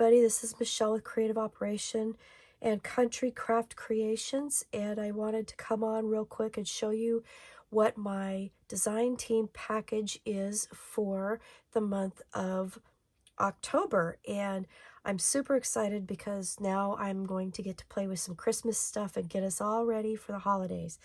everybody. This is Michelle with Creative Operation and Country Craft Creations, and I wanted to come on real quick and show you what my design team package is for the month of October. And I'm super excited because now I'm going to get to play with some Christmas stuff and get us all ready for the holidays.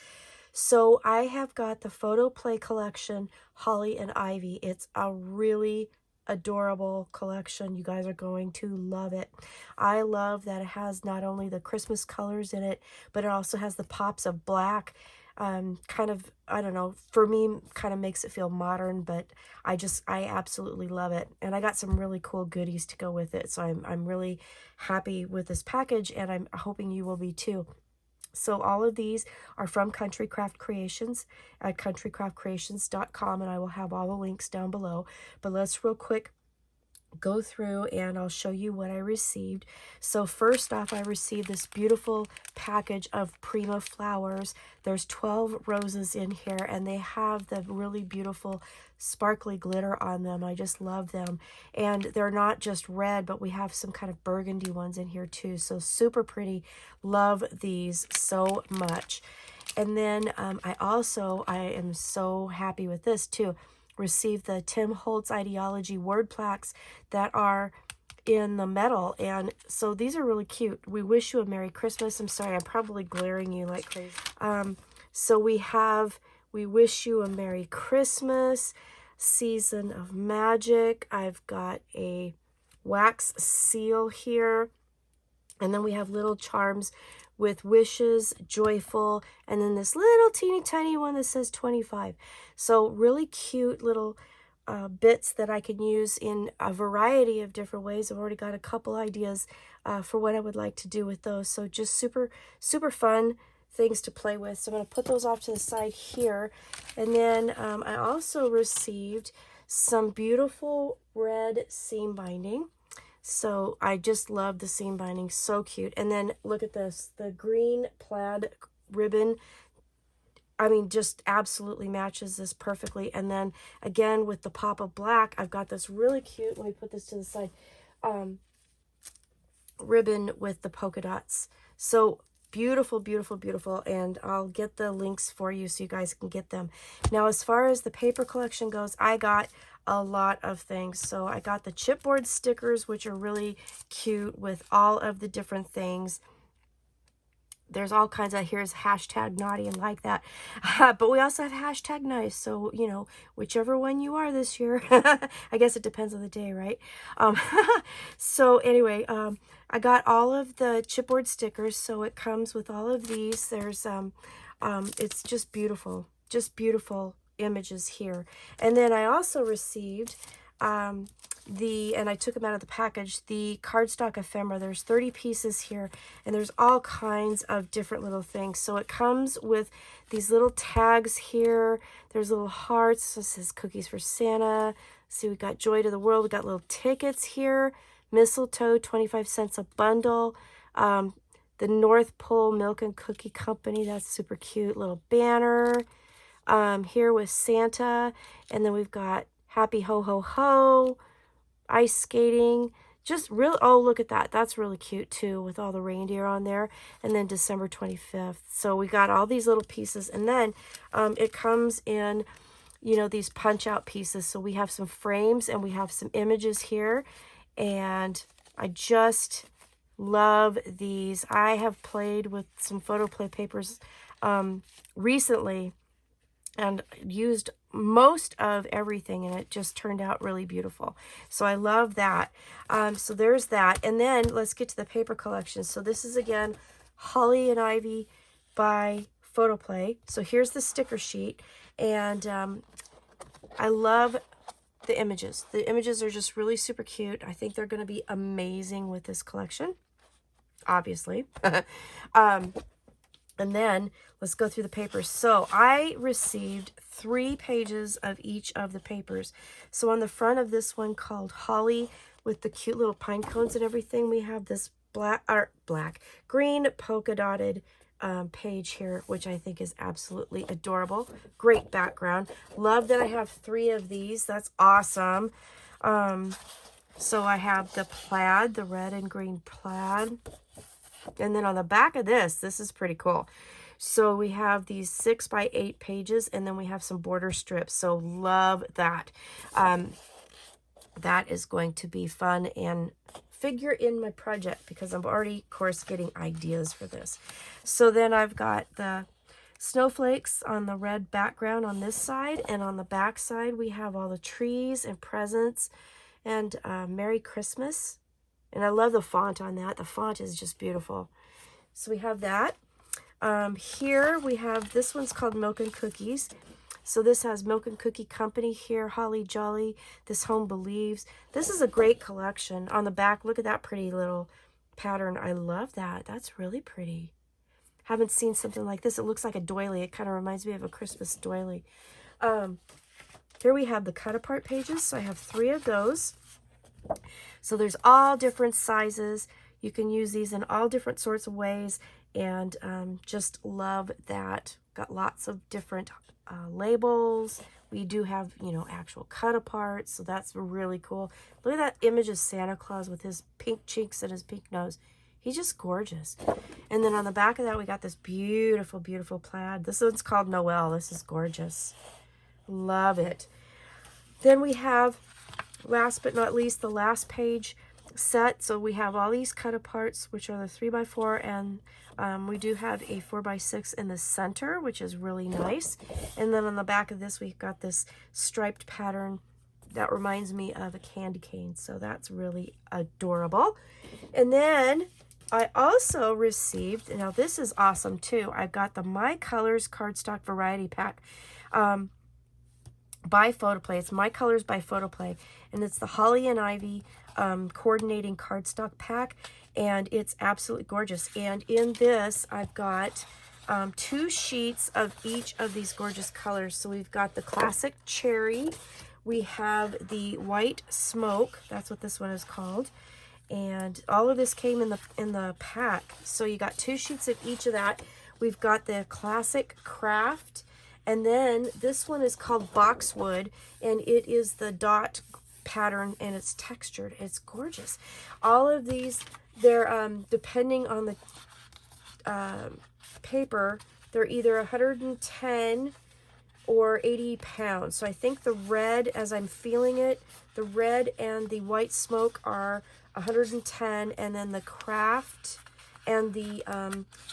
So I have got the Photo Play collection, Holly and Ivy. It's a really adorable collection. You guys are going to love it. I love that it has not only the Christmas colors in it, but it also has the pops of black. Kind of, I don't know, for me, kind of makes it feel modern, but I absolutely love it. And I got some really cool goodies to go with it. So I'm really happy with this package, and I'm hoping you will be too. So all of these are from Country Craft Creations at countrycraftcreations.com, and I will have all the links down below. But let's real quick go through and I'll show you what I received. So first off, I received this beautiful package of Prima Flowers. There's 12 roses in here, and they have the really beautiful sparkly glitter on them. I just love them. And they're not just red, but we have some kind of burgundy ones in here too. So super pretty. Love these so much. And then I am so happy with this too. Received the Holtz Idea-Ology word plaques that are in the metal, and so these are really cute. We wish you a Merry Christmas. I'm sorry, I'm probably glaring you like crazy. So we wish you a Merry Christmas, Season of Magic. I've got a wax seal here, and then we have little charms with wishes, joyful, and then this little teeny tiny one that says 25. So really cute little bits that I can use in a variety of different ways. I've already got a couple ideas for what I would like to do with those. So just super, super fun things to play with. So I'm going to put those off to the side here. And then I also received some beautiful red seam binding. So I just love the seam binding, so cute. And then look at this, the green plaid ribbon. I mean, just absolutely matches this perfectly. And then again, with the pop of black, I've got this really cute, let me put this to the side, ribbon with the polka dots. So beautiful, beautiful, beautiful. And I'll get the links for you so you guys can get them. Now, as far as the paper collection goes, I got a lot of things. So I got the chipboard stickers, which are really cute with all of the different things. There's all kinds of, here's hashtag naughty and like that. But we also have hashtag nice. So, you know, whichever one you are this year, I guess it depends on the day, right? So anyway, I got all of the chipboard stickers. So it comes with all of these. There's, it's just beautiful images here. And then I also received and I took them out of the package, the cardstock ephemera. There's 30 pieces here, and there's all kinds of different little things. So it comes with these little tags here. There's little hearts. So it says cookies for Santa. See, we got joy to the world. We got little tickets here. Mistletoe, 25 cents a bundle. The North Pole Milk and Cookie Company. That's super cute. Little banner. Here with Santa, and then we've got Happy Ho Ho Ho, ice skating, just real, oh, look at that. That's really cute too, with all the reindeer on there. And then December 25th. So we got all these little pieces, and then it comes in, you know, these punch out pieces. So we have some frames and we have some images here, and I just love these. I have played with some photo play papers recently and used most of everything, and it just turned out really beautiful. So I love that. So there's that. And then let's get to the paper collection. So this is again Holly and Ivy by Photoplay. So here's the sticker sheet, and I love the images. The images are just really super cute. I think they're going to be amazing with this collection, obviously. And then let's go through the papers. So I received 3 pages of each of the papers. So on the front of this one called Holly, with the cute little pine cones and everything, we have this green polka dotted page here, which I think is absolutely adorable. Great background. Love that I have 3 of these. That's awesome. So I have the plaid, the red and green plaid. And then on the back of this is pretty cool. So we have these 6 by 8 pages, and then we have some border strips. So love that. That is going to be fun and figure in my project because I'm already, of course, getting ideas for this. So then I've got the snowflakes on the red background on this side, and on the back side we have all the trees and presents and Merry Christmas. And I love the font on that. The font is just beautiful. So we have that. Here we have, this one's called Milk and Cookies. So this has Milk and Cookie Company here, Holly Jolly, This Home Believes. This is a great collection. On the back, look at that pretty little pattern. I love that. That's really pretty. Haven't seen something like this. It looks like a doily. It kind of reminds me of a Christmas doily. Here we have the cut apart pages. So I have 3 of those. So there's all different sizes. You can use these in all different sorts of ways, and just love that. Got lots of different labels. We do have, you know, actual cut aparts, so that's really cool. Look at that image of Santa Claus with his pink cheeks and his pink nose. He's just gorgeous. And then on the back of that, we got this beautiful, beautiful plaid. This one's called Noel. This is gorgeous. Love it. Then we have, last but not least, the last page set. So we have all these cut aparts, which are the 3 by 4, and we do have a 4 by 6 in the center, which is really nice. And then on the back of this, we've got this striped pattern that reminds me of a candy cane. So that's really adorable. And then I also received, now this is awesome too, I've got the My Colors cardstock variety pack by Photoplay. It's My Colors by Photoplay, and it's the Holly and Ivy coordinating cardstock pack, and it's absolutely gorgeous. And in this, I've got 2 sheets of each of these gorgeous colors. So we've got the classic cherry, we have the white smoke, that's what this one is called, and all of this came in the pack. So you got 2 sheets of each of that. We've got the classic craft, and then this one is called boxwood, and it is the dot pattern, and it's textured. It's gorgeous. All of these, they're depending on the paper, they're either 110 or 80 pounds. So I think the red, as I'm feeling it, the red and the white smoke are 110, and then the craft and the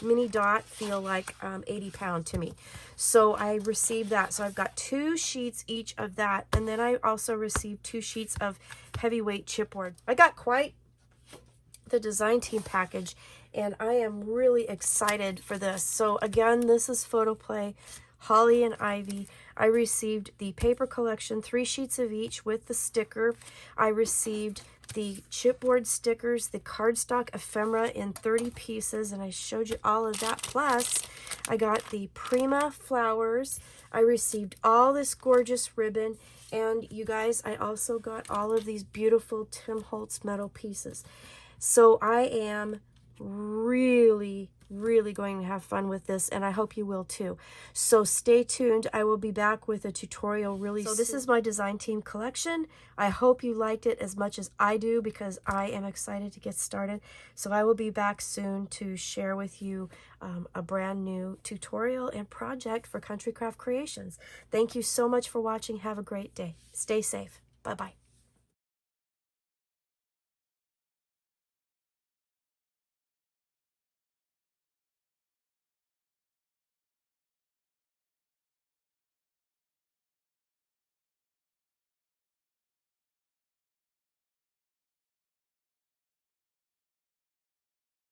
mini dot feel like 80 pound to me. So I received that. So I've got 2 sheets each of that, and then I also received 2 sheets of heavyweight chipboard. I got quite the design team package, and I am really excited for this. So again, this is Photoplay, Holly and Ivy. I received the paper collection, 3 sheets of each with the sticker. I received the chipboard stickers, the cardstock ephemera in 30 pieces, and I showed you all of that. Plus, I got the Prima Flowers. I received all this gorgeous ribbon, and you guys, I also got all of these beautiful Tim Holtz metal pieces. So I am really going to have fun with this, and I hope you will too. So stay tuned. I will be back with a tutorial really soon. So this is my design team collection. I hope you liked it as much as I do, because I am excited to get started. So I will be back soon to share with you a brand new tutorial and project for Country Craft Creations. Thank you so much for watching. Have a great day. Stay safe. Bye-bye.